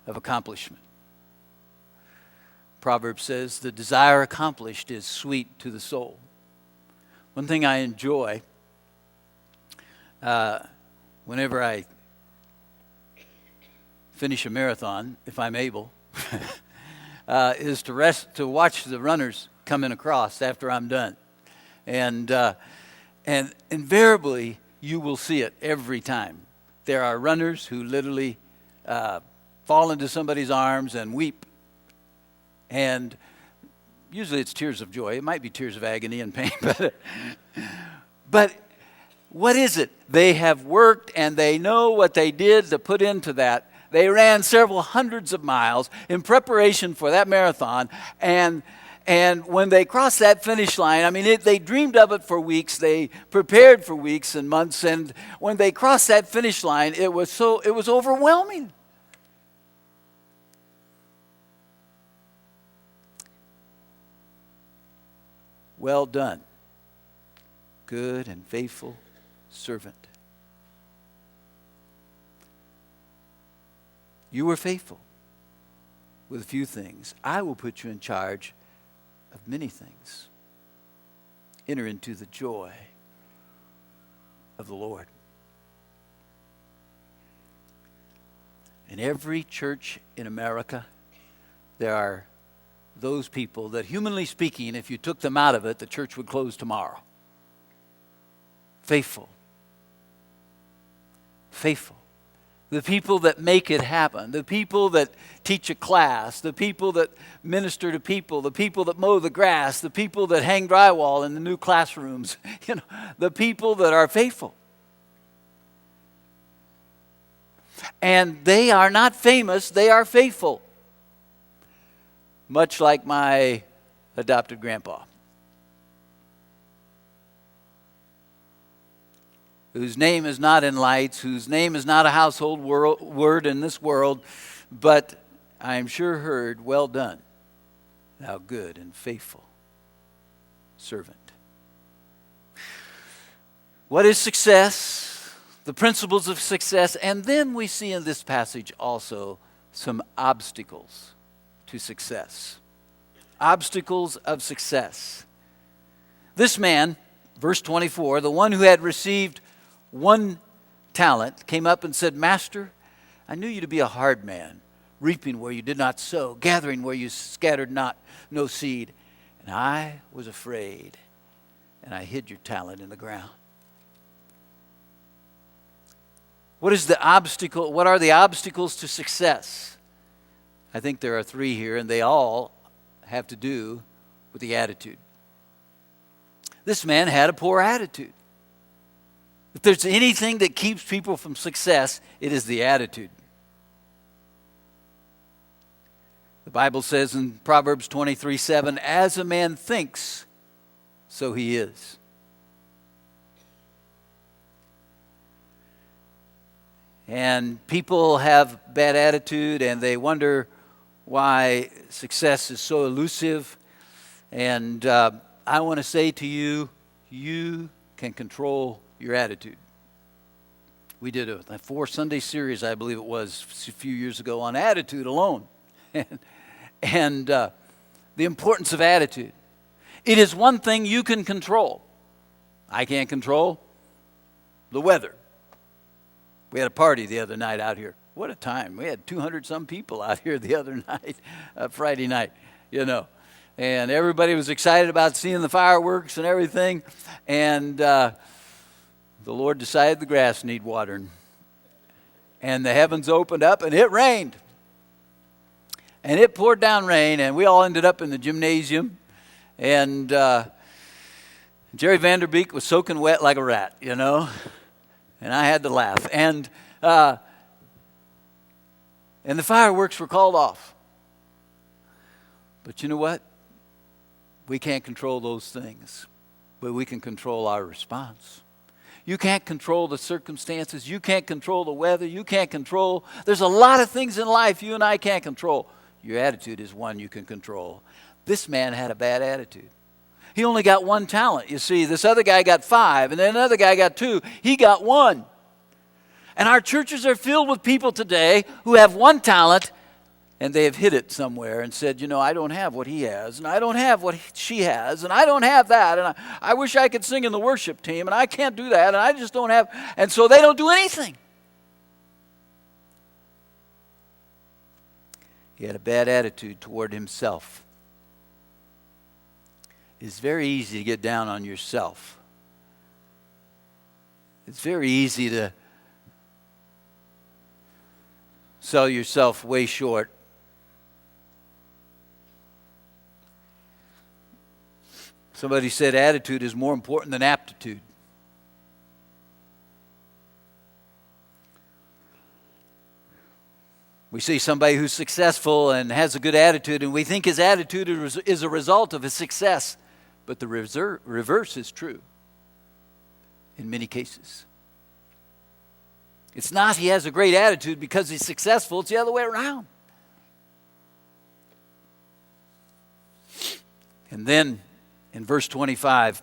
of accomplishment. Proverbs says, the desire accomplished is sweet to the soul. One thing I enjoy whenever I finish a marathon, if I'm able, is to watch the runners coming across after I'm done. And invariably, you will see it every time. There are runners who literally fall into somebody's arms and weep. And usually it's tears of joy. It might be tears of agony and pain. But what is it? They have worked and they know what they did to put into that. They ran several hundreds of miles in preparation for that marathon. And when they crossed that finish line, I mean, they dreamed of it for weeks. They prepared for weeks and months. And when they crossed that finish line, it was overwhelming. Well done, good and faithful servant. You were faithful with a few things. I will put you in charge of many things. Enter into the joy of the Lord. In every church in America, there are those people that, humanly speaking, if you took them out of it, the church would close tomorrow. Faithful. Faithful. The people that make it happen, the people that teach a class, the people that minister to people, the people that mow the grass, the people that hang drywall in the new classrooms, the people that are faithful. And they are not famous, they are faithful. Much like my adopted grandpa, whose name is not in lights, whose name is not a household word in this world, but I am sure heard, well done, thou good and faithful servant. What is success? The principles of success. And then we see in this passage also some obstacles to success. Obstacles of success. This man, verse 24, the one who had received 1 talent, came up and said, Master, I knew you to be a hard man, reaping where you did not sow, gathering where you scattered no seed. And I was afraid, and I hid your talent in the ground. What is the obstacle? What are the obstacles to success? I think there are 3 here, and they all have to do with the attitude. This man had a poor attitude. If there's anything that keeps people from success, it is the attitude. The Bible says in Proverbs 23:7, as a man thinks, so he is. And people have bad attitude, and they wonder why success is so elusive. And I want to say to you, you can control your attitude. We did a 4-Sunday series, I believe it was, a few years ago on attitude alone. and the importance of attitude. It is one thing you can control. I can't control the weather. We had a party the other night out here. What a time. We had 200-some people out here the other night, Friday night, And everybody was excited about seeing the fireworks and everything. And the Lord decided the grass needed watering. And the heavens opened up and it rained. And it poured down rain, and we all ended up in the gymnasium. And Jerry Vanderbeek was soaking wet like a rat, And I had to laugh. And the fireworks were called off. But you know what? We can't control those things, but we can control our response. You can't control the circumstances. You can't control the weather. You can't control. There's a lot of things in life you and I can't control. Your attitude is one you can control. This man had a bad attitude. He only got 1 talent. You see, this other guy got 5, and then another guy got 2. He got 1. And our churches are filled with people today who have 1 talent, and they have hid it somewhere and said, I don't have what he has, and I don't have what she has, and I don't have that, and I wish I could sing in the worship team, and I can't do that, and I just don't have, and so they don't do anything. He had a bad attitude toward himself. It's very easy to get down on yourself. It's very easy to sell yourself way short. Somebody said attitude is more important than aptitude. We see somebody who's successful and has a good attitude, and we think his attitude is a result of his success. But the reverse is true in many cases. It's not he has a great attitude because he's successful. It's the other way around. And then in verse 25,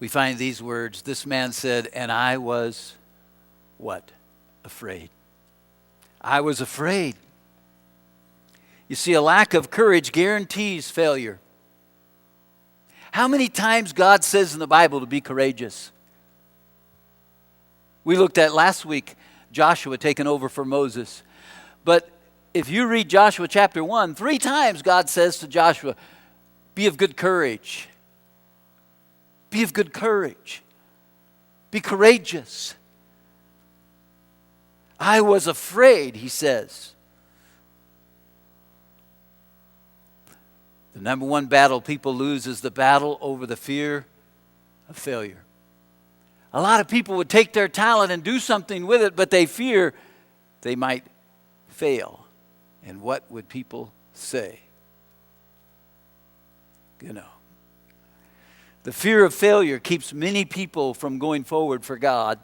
we find these words. This man said, and I was what? Afraid. I was afraid. You see, a lack of courage guarantees failure. How many times God says in the Bible to be courageous? We looked at last week Joshua taking over for Moses. But if you read Joshua chapter 1, 3 times God says to Joshua, be of good courage. Be of good courage. Be courageous. I was afraid, he says. The number one battle people lose is the battle over the fear of failure. A lot of people would take their talent and do something with it, but they fear they might fail. And what would people say? The fear of failure keeps many people from going forward for God.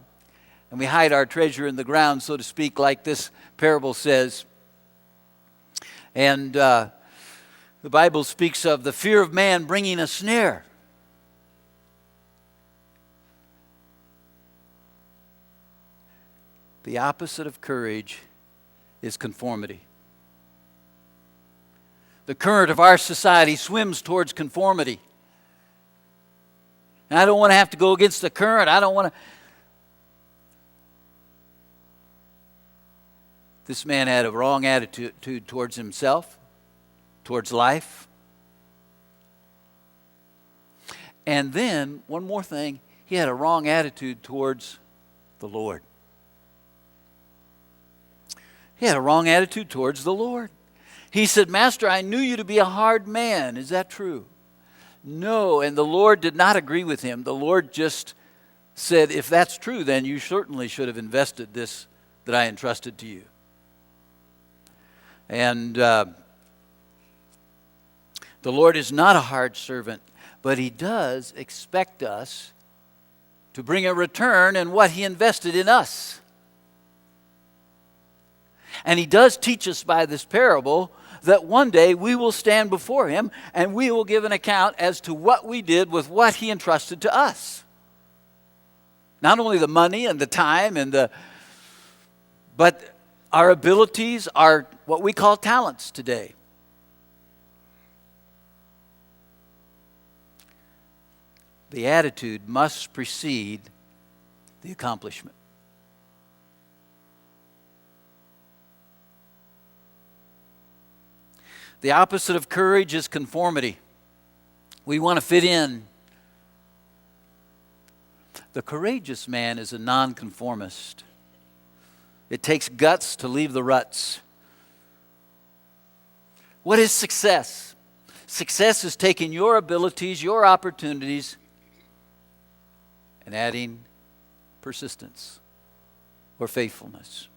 And we hide our treasure in the ground, so to speak, like this parable says. And the Bible speaks of the fear of man bringing a snare. The opposite of courage is conformity. The current of our society swims towards conformity. And I don't want to have to go against the current. I don't want to. This man had a wrong attitude towards himself, towards life. And then, one more thing, he had a wrong attitude towards the Lord. He had a wrong attitude towards the Lord. He said, Master, I knew you to be a hard man. Is that true? No, and the Lord did not agree with him. The Lord just said, if that's true, then you certainly should have invested this that I entrusted to you. And the Lord is not a hard servant, but he does expect us to bring a return in what he invested in us. And he does teach us by this parable that one day we will stand before him and we will give an account as to what we did with what he entrusted to us. Not only the money and the time but our abilities are what we call talents today. The attitude must precede the accomplishment. The opposite of courage is conformity. We want to fit in. The courageous man is a nonconformist. It takes guts to leave the ruts. What is success? Success is taking your abilities, your opportunities, and adding persistence or faithfulness.